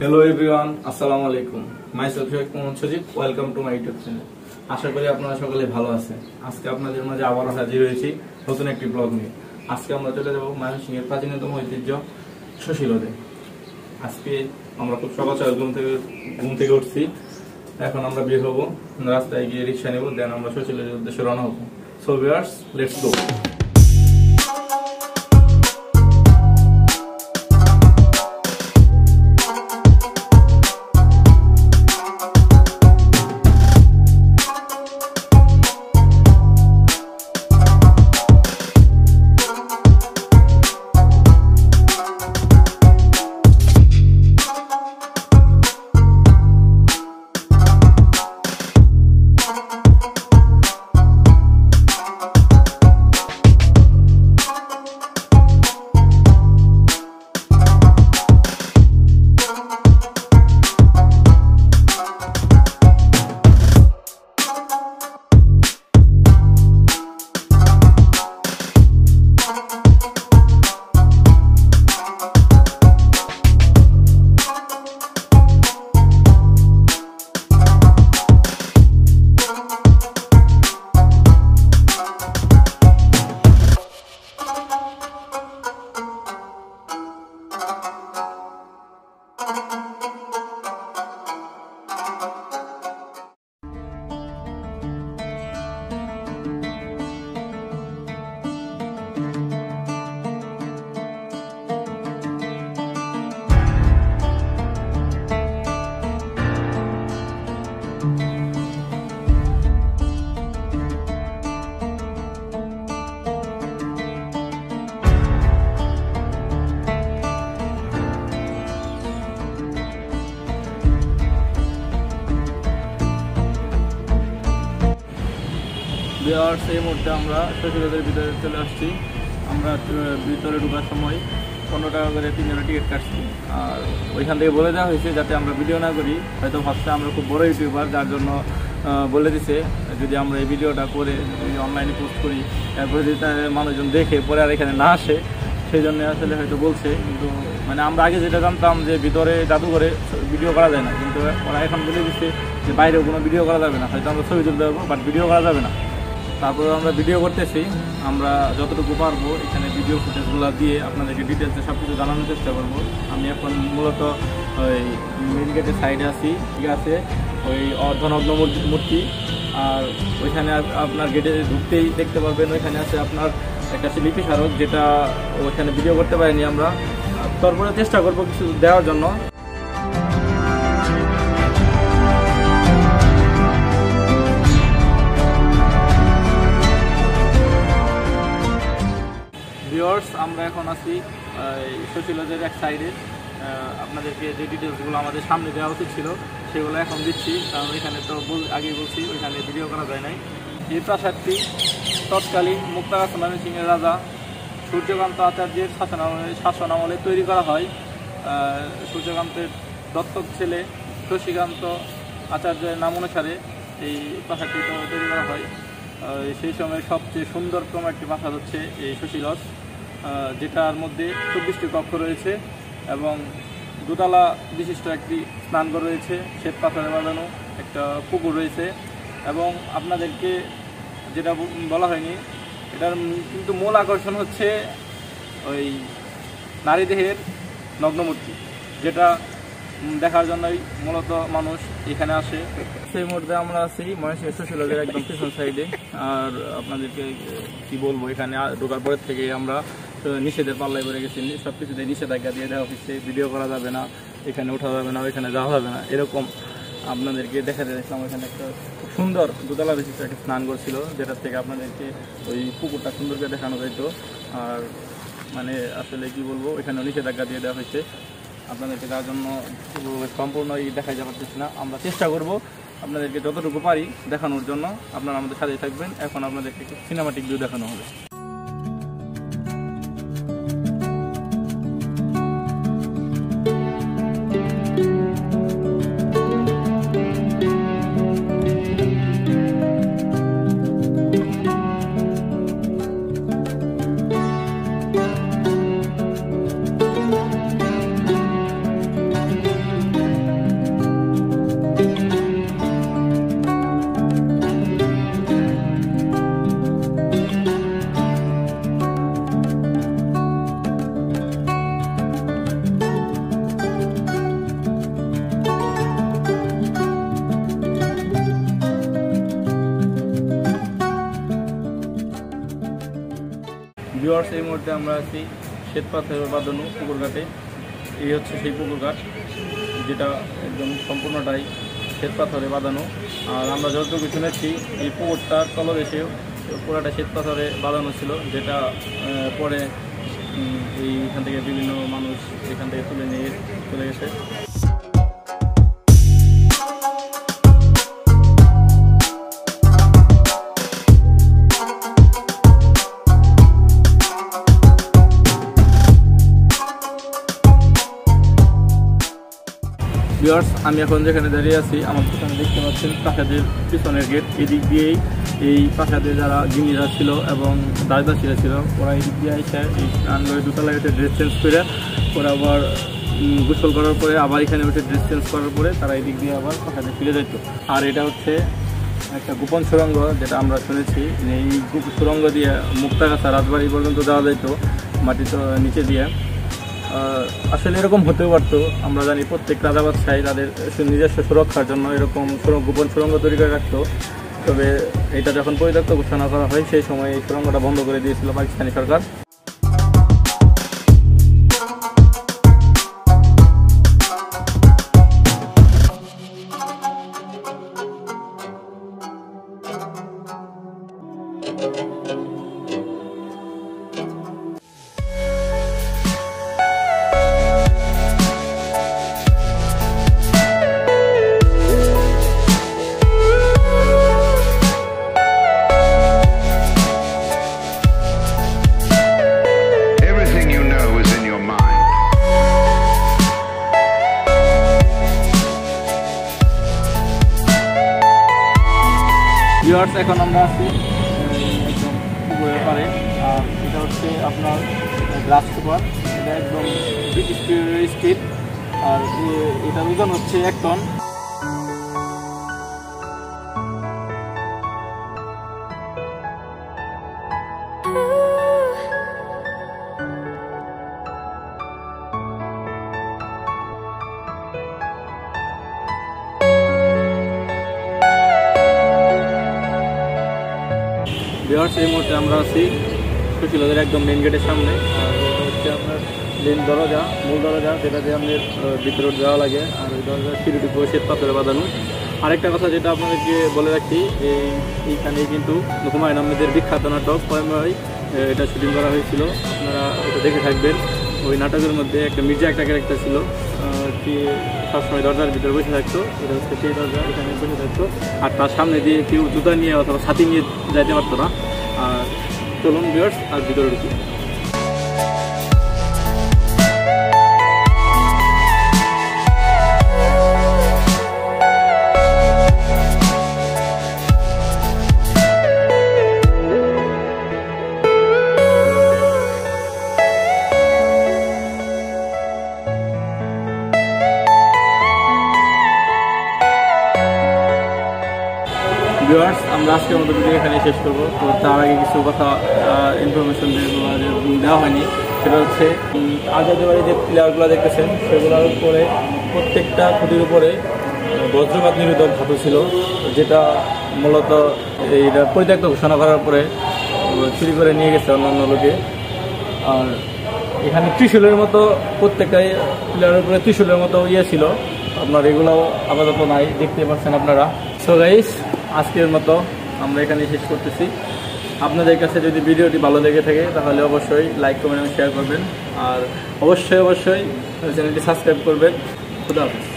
Hello everyone, আসসালামু আলাইকুম। Myself Sheikh Mohammad Sajid, welcome to my YouTube channel. আশা করি আপনারা সকলে ভালো আছেন। আজকে আপনাদের মাঝে আবারো হাজির হয়েছি নতুন একটি ব্লগ নিয়ে। আজকে আমরা চলে যাব ময়মনসিংহের প্রাচীনতম ঐতিহ্য শশীলদে। আজকে আমরা খুব সকাল সকাল ঘুম থেকে উঠছি। এখন আমরা বের হব, রাস্তায় গিয়ে রিকশা নেব, দেন আমরা শশীলদের উদ্দেশ্যে রওনা হব। So viewers, let's go. সেই মুহূর্তে আমরা শশীলদের ভিতরে চলে আসছি। আমরা ভিতরে ঢোকার সময় 15 টাকা করে 3 জনের টিকিট কাটছি। আর ওইখান থেকে বলে দেওয়া হয়েছে যাতে আমরা ভিডিও না করি। হয়তো ভাবছে আমরা খুব বড় ইউটিউবার, যার জন্য বলে দিছে যদি আমরা এই ভিডিওটা করে যদি অনলাইনে পোস্ট করি, তারপরে যদি মানুষজন দেখে পরে আর এখানে না আসে, সেই জন্য আসলে হয়তো বলছে। কিন্তু মানে আমরা আগে যেটা জানতাম যে ভিতরে জাদুঘরে ভিডিও করা যায় না, কিন্তু ওরা এখন বলে দিচ্ছে যে বাইরেও কোনো ভিডিও করা যাবে না। হয়তো আমরা ছবি তুলতে পারবো, বাট ভিডিও করা যাবে না। তারপরে আমরা ভিডিও করতেছি, আমরা যতটুকু পারবো এখানে ভিডিও ফুটেজগুলো দিয়ে আপনাদেরকে ডিটেলসে সব কিছু জানানোর চেষ্টা করবো। আমি এখন মূলত ওই মেন গেটের সাইডে আছি, ঠিক আছে, ওই অর্ধনগ্ন মূর্তি। আর ওইখানে আপনার গেটে ঢুকতেই দেখতে পারবেন ওইখানে আছে আপনার একটা লিপি স্মারক, যেটা ওইখানে ভিডিও করতে পারিনি আমরা। তারপরে চেষ্টা করবো কিছু দেওয়ার জন্য। আমরা এখন আছি শশীলদের এক সাইডে। আপনাদেরকে যে ডিটেলসগুলো আমাদের সামনে দেওয়া উচিত ছিল সেগুলো এখন দিচ্ছি, কারণ ওইখানে তো আগেই বলছি ওইখানে ভিডিও করা যায় নাই। এই প্রাসাদটি তৎকালীন মুক্তাগাছা ময়মনসিংহের রাজা সূর্যকান্ত আচার্যের শাসনামলে তৈরি করা হয়। সূর্যকান্তের দত্তক ছেলে শশীকান্ত আচার্যের নাম অনুসারে এই প্রাসাদটি তৈরি করা হয়। সেই সময় সবচেয়ে সুন্দরতম একটি প্রাসাদ হচ্ছে এই শশীলদ, যেটার মধ্যে 24টি কক্ষ রয়েছে এবং দোতলা বিশিষ্ট একটি স্নানঘর রয়েছে, শ্বেত পাথরে বাঁধানো একটা পুকুর রয়েছে। এবং আপনাদেরকে যেটা বলা হয়নি, এটার কিন্তু মূল আকর্ষণ হচ্ছে ওই নারী দেহের নগ্নমূর্তি, যেটা দেখার জন্যই মূলত মানুষ এখানে আসে। সেই মুহূর্তে আমরা আছি ময়মনসিংহ শশীলদের একদম পিছন সাইডে। আর আপনাদেরকে কি বলবো, এখানে ঢোকার পরের থেকে আমরা নিষেধের পাল্লায় পড়ে গেছি। সব কিছুতে নিষেধাজ্ঞা দিয়ে দেওয়া হচ্ছে, ভিডিও করা যাবে না, এখানে ওঠা যাবে না, ওইখানে যাওয়া যাবে না, এরকম আপনাদেরকে দেখাতে দেখলাম। ওইখানে একটা খুব সুন্দর দোতলা বিশিষ্ট একটা স্নান করছিল, যেটার থেকে আপনাদেরকে ওই পুকুরটা সুন্দর করে দেখানো যেত। আর মানে আসলে কি বলবো, ওইখানে নিষেধাজ্ঞা দিয়ে দেওয়া হয়েছে আপনাদেরকে, তার জন্য সম্পূর্ণই দেখাই যাওয়া পারতেছি না। আমরা চেষ্টা করব আপনাদেরকে যতটুকু পারি দেখানোর জন্য। আপনারা আমাদের সাথেই থাকবেন। এখন আপনাদেরকে সিনেমাটিক ভিউ দেখানো হবে। ভিউয়ার্স, এই মুহূর্তে আমরা আছি শ্বেতপাথরে বাঁধানো পুকুর ঘাটে। এই হচ্ছে সেই পুকুর ঘাট, যেটা একদম সম্পূর্ণটাই শ্বেতপাথরে বাঁধানো। আর আমরা যতটুকু শুনেছি এই পুকুরটার তলদেশেও পুরাটা শ্বেতপাথরে বাঁধানো ছিল, যেটা পরে এইখান থেকে বিভিন্ন মানুষ এখান থেকে তুলে নিয়ে চলে গেছে। ভিউয়ার্স, আমি এখন যেখানে দাঁড়িয়ে আছি, আমার পিছনে দেখতে পাচ্ছেন প্রাসাদের পিছনের গেট। এদিক দিয়েই এই প্রাসাদে যারা গিনিরা ছিল এবং দাসদাসীরা ছিল, ওরা এদিক দিয়ে এসে এই আন্ডারে দোতলায় উঠে ড্রেস চেঞ্জ করে ওরা আবার গোসল করার পরে আবার এখানে উঠে ড্রেস চেঞ্জ করার পরে তারা এদিক দিয়ে আবার প্রাসাদে ফিরে যেত। আর এটা হচ্ছে একটা গোপন সুড়ঙ্গ, যেটা আমরা শুনেছি। এই সুড়ঙ্গ দিয়ে মুক্তাগাছা রাজবাড়ি পর্যন্ত যাওয়া যেত মাটিতে নিচে দিয়ে। আসলে এরকম হতেও পারতো, আমরা জানি প্রত্যেক রাজা বাদশাহী তাদের নিজস্ব সুরক্ষার জন্য এরকম গোপন সুড়ঙ্গ তৈরি করে রাখতো। তবে এটা যখন পরিত্যক্ত ঘোষণা করা হয়, সেই সময় এই সুড়ঙ্গটা বন্ধ করে দিয়েছিল পাকিস্তানি সরকার। ভিউয়ার্স, এখন আমরা আছি একদম পুকুরের পাড়ে। আর এটা হচ্ছে আপনার গ্লাস কুপার, এটা একদম ব্রিটিশ পিরিয়ডের স্টিল। আর এটার ওজন হচ্ছে 1 টন। ভিউয়ার্স, এই মুহূর্তে আমরা আছি সুশীলদের একদম মেন গেটের সামনে। আর এটা হচ্ছে আপনার মেন দরজা, মূল দরজা, যেটা দিয়ে আমাদের ভিতরে যাওয়া লাগে। আর ওই দরজা সিঁড়িটি পুরো শ্বেতপাথরে বাঁধানো। আরেকটা কথা যেটা আপনাদেরকে বলে রাখি, এইখানে কিন্তু হুমায়ুন আহমেদের বিখ্যাত নাটক পয়ময় এটা শুটিং করা হয়েছিল। আপনারা এটা দেখে থাকবেন। ওই নাটকের মধ্যে একটা মির্জা একটা ক্যারেক্টার ছিল, কি সবসময় দরজার ভিতরে বসে থাকতো। এটা হচ্ছে সেই দরজা, এখানে বসে থাকতো। আর তার সামনে দিয়ে কেউ জুতা নিয়ে অথবা ছাতি নিয়ে যাইতে পারতো না। আর চলুন ভিউয়ার্স, আর ভিতরে ঢুকি। ভিউয়ার্স, আমরা আজকের মতো ভিডিও এখানে শেষ করবো। তো তার আগে কিছু কথা ইনফরমেশন দেওয়া হয়নি। সেটা হচ্ছে আজাদের বাড়ি যে প্লেয়ারগুলো দেখতেছেন, সেগুলোর উপরে প্রত্যেকটা খুঁটির উপরে বজ্রপাত নিরোধক ধাতু ছিল, যেটা মূলত এইটা পরিত্যক্ত ঘোষণা করার পরে চুরি করে নিয়ে গেছে অন্যান্য লোকে। আর এখানে ত্রিশূলের মতো প্রত্যেকটাই প্লেয়ারের উপরে ত্রিশূলের মতো ছিল। আপনার এগুলোও আপাতত নাই, দেখতে পাচ্ছেন আপনারা। সো গাইস, আজকের মতো আমরা এখানে শেষ করতেছি। আপনাদের কাছে যদি ভিডিওটি ভালো লেগে থাকে তাহলে অবশ্যই লাইক, কমেন্ট এবং শেয়ার করবেন। আর অবশ্যই চ্যানেলটি সাবস্ক্রাইব করবেন। খুদা হাফেজ।